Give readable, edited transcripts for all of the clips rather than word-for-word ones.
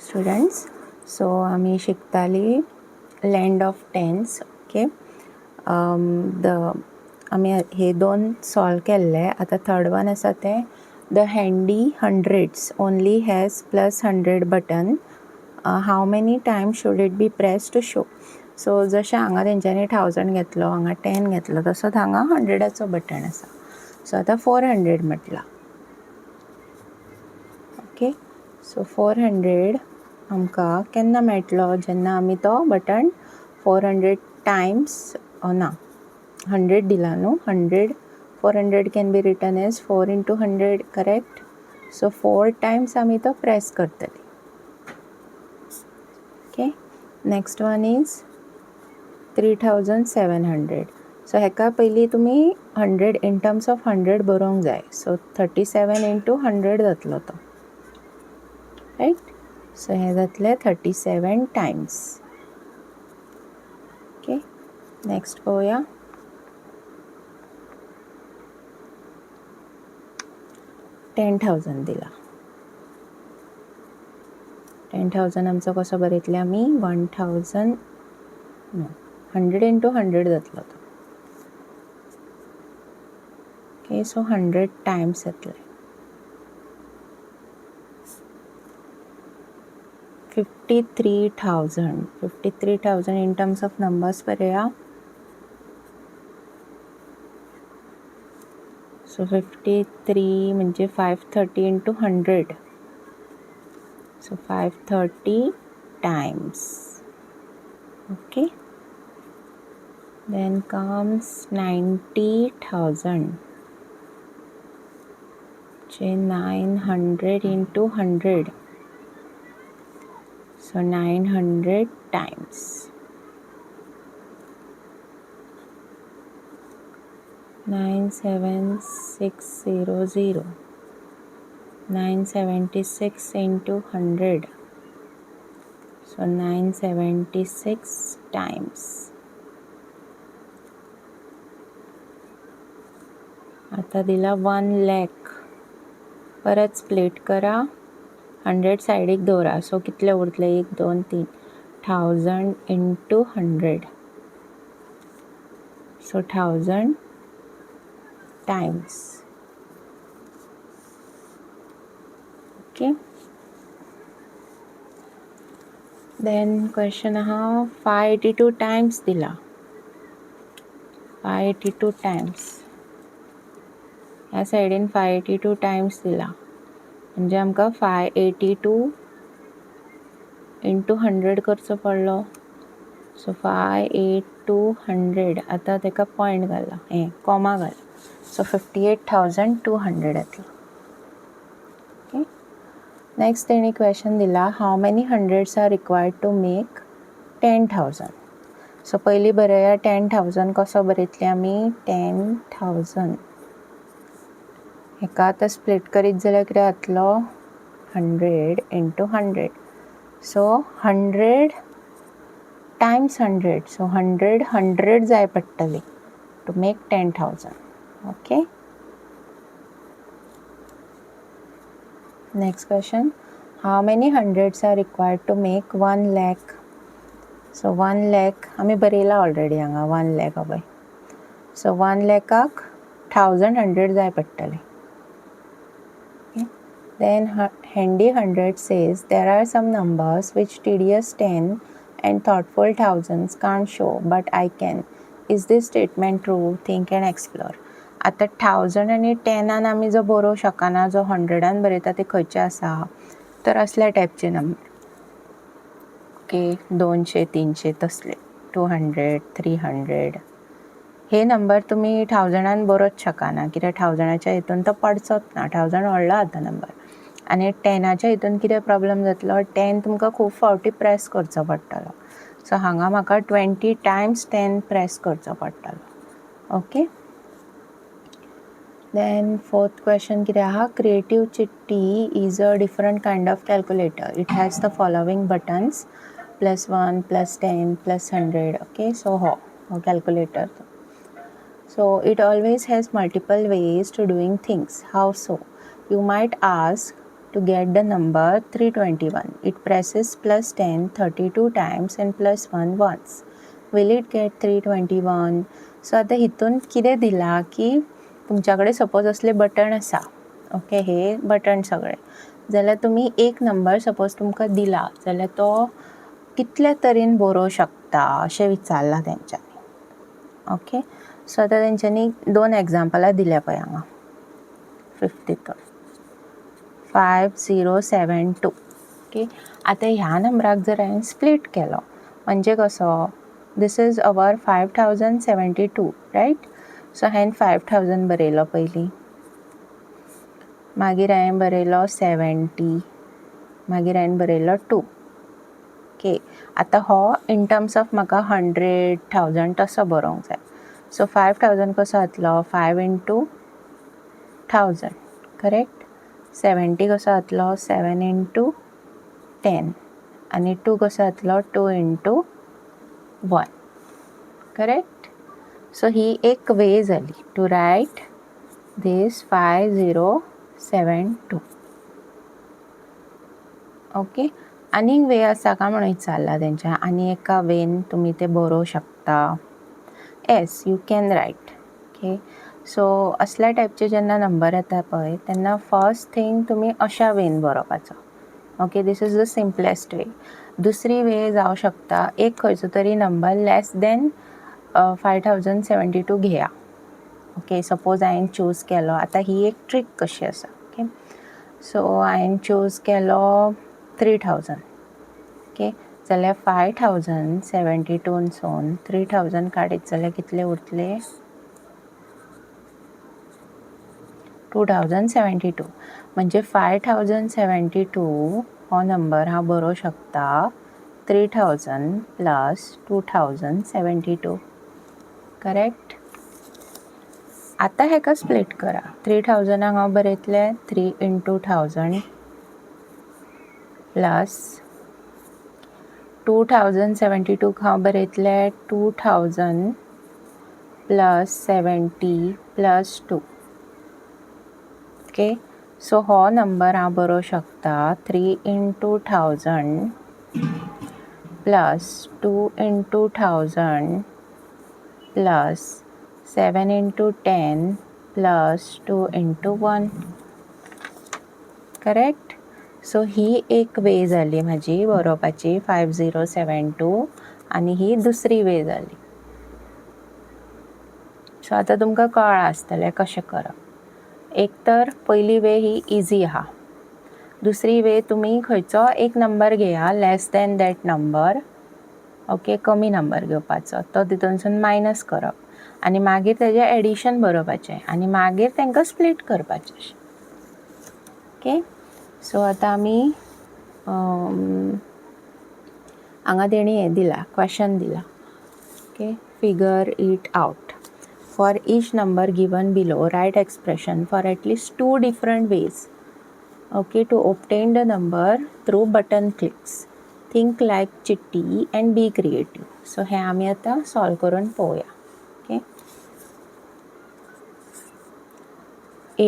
Students, so आम्ही शिकताली land of tense. Okay, आम्ही हे दोन सॉल्व केल्ले. आता थर्ड वन आसा तें the handy hundreds only has +100 button. How many times should it be press to show. So जशें हांगा तेंच्यांनी 1000 घेतलो, हांगा 10 घेतलो, तसोच हांगा 100ाचो बटन आसा. सो आतां 400 म्हटलां. ओके, सो 400 आमकां केन्ना मेळटलो, जेन्ना आमी तो बटन 400 टायम्स ना 100 दिला न्हू. 400 can be written as 4 × 100, correct. So 4 times आमी तो प्रेस करतली. Okay, next one is 3700. So हेका पयलीं तुमी 100 इन टर्म्स ऑफ 100 बरोवंक जाय. सो 37 × 100 जातलो तो, रायट. सो हे जातले 37 टायम्स. ओके, नेक्स्ट पळोवया. 10,000 दिला. 10,000 आमचो कसो बरयतले आमी 1000 नो 100 × 100 जातलो तो. ओके, सो 100 टायम्स जातले. 53,000 इन टर्म्स ऑफ नंबर्स बरया. सो 53 म्हणजे 530 × 100. So 530 times. Okay, then comes 90,000, 900 × 100. So 900 times. 97600. 976 × 100. So 976 times. आता दिला 1 लाख. परत स्प्लिट करा. 100 साइडीक दवरा. सो कितले उरतले 1 2 3 1000 × 100. So 1000 times. Okay, then question आहा 582 टायम्स दिला. 582 टायम्स. ह्या सायडीन 582 टायम्स दिला, म्हणजे आमकां 582 × 100 करचो पडलो. सो 582 100. आता तेका पॉयंट घाला, कॉमा घाला. सो 58,200 येतलो. ओके, नेक्स्ट तेणी क्वेश्चन दिला how many hundreds are required to make 10,000. So पयलीं बरया 10,000 कसो बरयतले आमी 10,000. हेका आतां स्प्लिट करीत जाल्यार कितें जातलो 100 × 100. So 100 Times 100. सो 100 जाय पडटली to make 10,000. Okay, next question how many hundreds are required to make 1 lakh. So 1 lakh आमी बरयला ऑलरेडी हांगा 1 लाख पळय. सो 1 लाखाक 1100 जाय पडटले. Then handy 100 says there are some numbers which tedious 10 and thoughtful thousands can't show, but I can. Is this statement true? Think and explore. आता 1000 आणि 10 आमी जो बरोवं शकना, जो 100 बरयता ते खंयचे आसा, तर असल्या टायपचे नंबर. ओके, 200 300 तसले 200 300. हे नंबर तुम्ही 1000 बरोवच शकना, कित्याक 1000च्या हितून तो पडचोच ना. 1000 व्हडलो आता नंबर. आनी 10च्या हितून कितें प्रॉब्लेम जातलो, 10 तुमकां खूब फावटी प्रेस करचो पडटलो. सो हांगा म्हाका 20 टायम्स 10 प्रेस करचो पडटलो. ओके, देन फोर्थ क्वेश्चन कितें आहा, क्रिएटीव चिट्टी is a different kind of calculator. It has the following buttons +1 +10 +100. Okay, so हो calculator. So it always has multiple ways to doing things. How so? You might ask, to get the number 321. It presses plus 10 32 times and plus 1 once. Will it get 321? So आता हितून कितें दिला की तुमच्या कडेन suppose असले button आसा, okay, हे बटन सगळे, जाल्यार तुमी एक नंबर सपोज तुमकां दिला जाल्यार तो कितल्या तरेन बरोवं शकता अशें विचारलां तेंच्यांनी. ओके, सो आतां तेंच्यांनी 2 एग्जांपलां दिल्या पळय हांगा. 50 5072. ओके, आतां ह्या नंबराक जर हांवें स्प्लीट केलो म्हणजे कसो, दिस इज अवर 5072, रायट. सो हांवें 5000 बरयलो पयलीं, मागीर हांवें बरयलो 70, मागीर हांवें बरयलो 2. ओके, आतां हो इन टर्म्स ऑफ म्हाका 100,000 तसो बरोवंक जाय. सो 5000 कसो जातलो, 5 into 1000, करेक्ट. 70 कसो जातलो, 7 into 10, आनी 2 कसो जातलो, 2 into 1, करेक्ट. सो ही एक वे जाली टू रायट दीस 5072. ओके, आनीक वे आसा काय म्हणून विचारला तेंच्या, आनी एका वेन तुमी ते बरोवं शकता. Yes, you can write. Okay, so असल्या टायपचे जेन्ना नंबर येता पळय तेन्ना फर्स्ट थिंग तुमी अशा वेन बरोवपाचो. Okay, this is the simplest way. दुसरी वे जावं शकता, एक खंयचो तरी नंबर लेस दॅन 5072 घेया. ओके, सपोज हांवें चूज केलो, आतां ही एक ट्रीक कशी आसा. ओके, सो हांवें चूज केलो 3000. ओके, जाल्यार 5072सून 3000 काडीत जाल्यार कितले उरतले, 2072. म्हणजे 5072 हो नंबर हांव बरोवं शकता 3000 प्लस 2072, करेक्ट. आतां हेका स्प्लीट करा. 3000 हांव बरयतलें 3 into 1000 प्लस 2072 हांव बरयतलें 2000 प्लस 70 प्लस 2. ओके, सो हो नंबर हांव बरोवं शकता 3 into 1000 plus 2 into 1000 plus 7 into 10 plus 2 into 1, correct. So ही एक वे जाली म्हाजी बरोवपाची 5072, आनी ही दुसरी वे जाली. सो आतां तुमकां कळ्ळां आसतलें कशें करप. एक तर पयली वे ही इजी आहा. दुसरी वे तुमी खंयचो एक नंबर घेया less than that number. Okay, कमी नंबर घेवपाचो, तो तितूनसून मायनस करप, आनी मागीर तेजें एडिशन बरोवपाचें, आनी मागीर तांकां स्प्लीट करपाचें. ओके, सो आतां आमी हांगा तेणी हें दिलां, क्वेश्चन दिलां. Okay, figure it out. For each number given below, write expression for at least 2 different ways, okay, to obtain the number through button clicks. Think like Chitti and be creative. So हे आमी आतां solve करून पळोवया. Okay,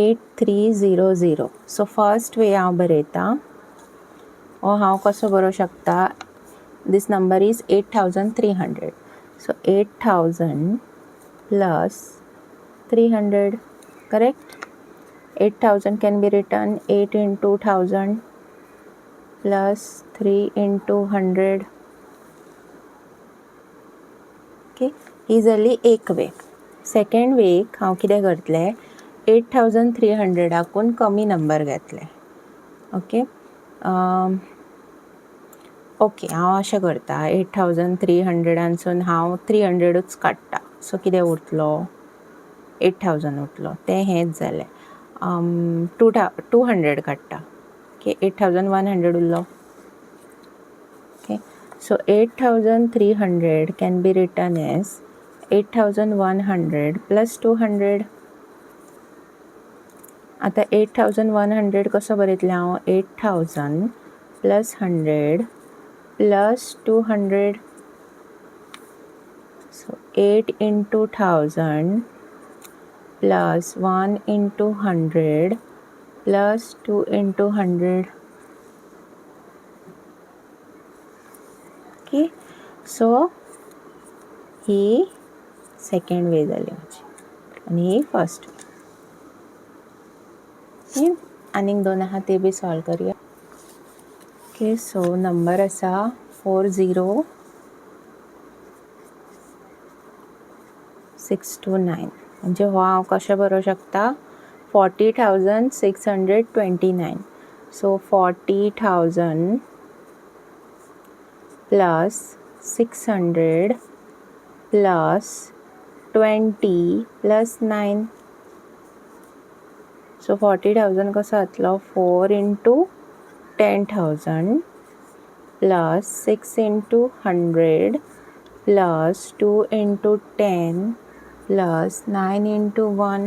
8300. So first way हांव बरयता, हो हांव कसो बरोवं शकता. दिस number is 8300. So 8000 plus 300, correct. 8000 can be written 8 into 1000 plus 3 into 100. okay, ही जाली एक वे. सेकंड वेक हांव कितें करतलें, 8300 कमी नंबर घेतले. ओके, ओके, हांव अशें करता, 8300सून हांव 300च काडटा. सो कितें उरतलो, 8000 उरतलो. तें हेंच जालें. 200 काडटा. ओके, 8100 उरलो. Okay, so 8300 can be written as 8100 plus 200. आतां 8100 कसो बरयतलें हांव, 8000 plus 100 plus 200. So 8 into 1000 plus 1 into 100 plus 2 into 100. Okay, so ही सेकंड वे जाली माझी आणि ही फर्स्ट वे. आनीक दोन आहा ते बी सॉल्व करूया. ओके, सो नंबर आसा 40629. म्हणजे हो हांव कशें बरोवंक शकता 40,629. So 40,000 plus 600 plus 20 plus 9. So 40,000 कसो जातलो 4 into 10,000 plus 6 into 100 plus 2 into 10 plus 9 into 1.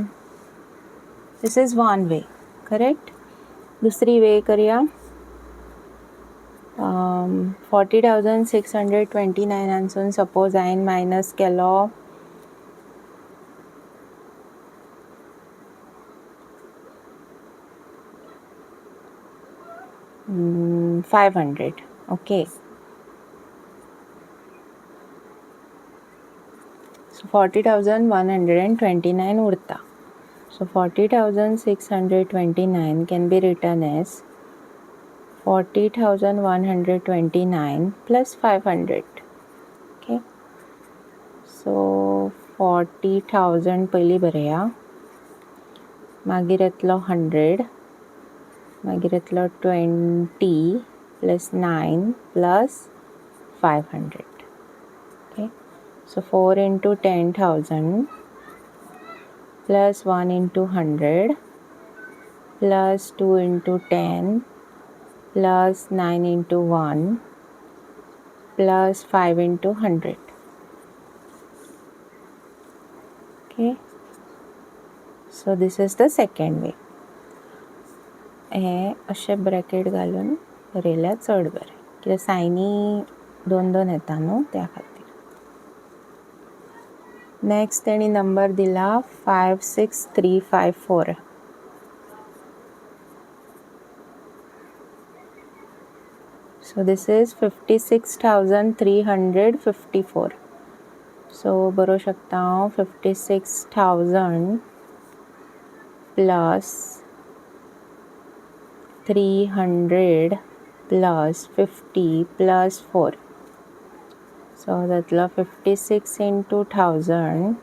This is one way, correct? दूसरी वे करूया. 40,629 हांसून सपोज हांवें मायनस केलो 500. ओके, सो 40,129 उरता. So 40,629 can be written as 40,129 plus 500. Okay, so 40,000 पयली बरया, मागीर येतलो 100, मागीर येतलो 20 plus 9 plus 500. Okay, so 4 into 10,000 plus 1 into 100 plus 2 into 10 plus 9 into 1 plus 5 into 100. Okay, so this is the second way. हे अशें bracket घालून बरयल्यार चड बरें, कित्याक सायनी दोन दोन येता न्हू त्या खातीर. नेक्स्ट तेणी नंबर दिला 56354. So this is 56,354. So बरोवंक शकता हांव 56,000 plus 300 plus 50 plus 4. So जातलो 56 into 1000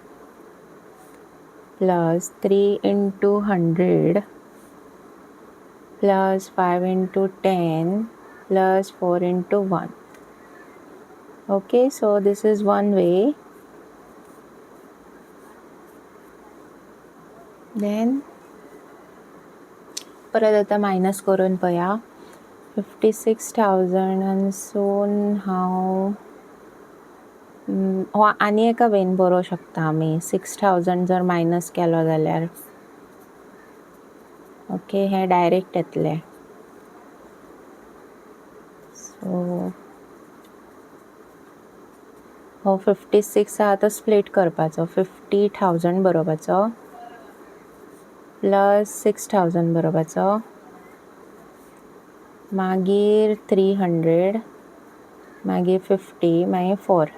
plus 3 into 100 plus 5 into 10 plus 4 into 1. Okay, so this is one way. Then परत आता मायनस करून पळया. 56,000 हांसून हांव हो आनी एका वेन बरोवंक शकता आमी. 6,000 जर मायनस केलो जाल्यार ओके, हे डायरेक्ट येतले. सो हो 56 आहा तो स्प्लीट करपाचो. 50,000 बरोवपाचो प्लस 6,000 बरोवपाचो, मागीर 300, मागीर 50, मागीर 4.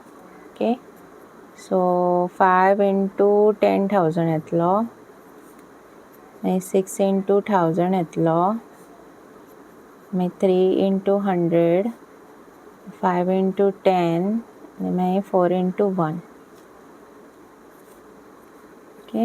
ओके, सो 5 into 10,000 येतलो, मागीर 6 into 1000 येतलो, मागीर 3 into 100, 5 into 10 आनी मागीर 4 into 1. ओके,